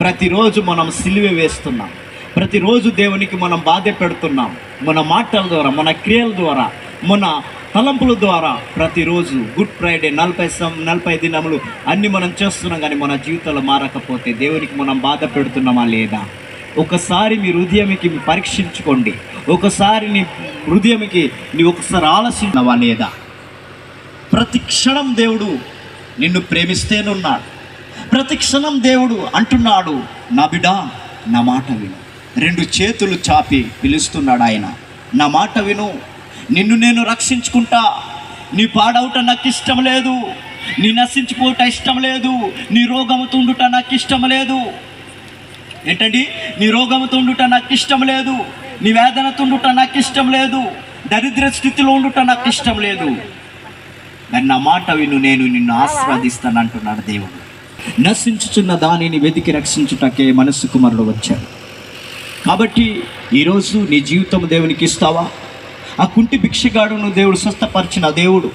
ప్రతిరోజు మనం సిలువ వేస్తున్నాం, ప్రతిరోజు దేవునికి మనం బాధ పెడుతున్నాం. మన మాటల ద్వారా, మన క్రియల ద్వారా, మన తలంపుల ద్వారా ప్రతిరోజు గుడ్ ఫ్రైడే 40 దినములు అన్నీ మనం చేస్తున్నాం. కానీ మన జీవితంలో మారకపోతే దేవునికి మనం బాధ పెడుతున్నామా లేదా? ఒకసారి మీ హృదయంకి పరీక్షించుకోండి. ఒకసారి నీ హృదయంకి ఒకసారి ఆలోచించవా లేదా? ప్రతి క్షణం దేవుడు నిన్ను ప్రేమిస్తేనున్నాడు. ప్రతి క్షణం దేవుడు అంటున్నాడు, నా బిడ్డ నా మాట విను. 2 చేతులు చాపి పిలుస్తున్నాడు ఆయన, నా మాట విను, నిన్ను నేను రక్షించుకుంటా. నీ పాడవుట నాకు ఇష్టం లేదు, నీ నశించిపోవట ఇష్టం లేదు, నీ రోగముతో ఉండుట నాకు ఇష్టం లేదు. ఏంటండి? నీ రోగముతో ఉండుట నాకు ఇష్టం లేదు, నీ వేదనతో ఉండుట నాకు ఇష్టం లేదు, దరిద్ర స్థితిలో ఉండుట నాకు ఇష్టం లేదు. కానీ నా మాట విను, నేను నిన్ను ఆశీర్వదిస్తాను అంటున్నాడు దేవుడు. నశించుచున్న దానిని వెతికి రక్షించుటకే మనసు కుమారుడు వచ్చాడు. కాబట్టి ఈరోజు నీ జీవితం దేవునికి ఇస్తావా? ఆ కుంటి భిక్షగాడును దేవుడు స్వస్థపరిచిన దేవుడు.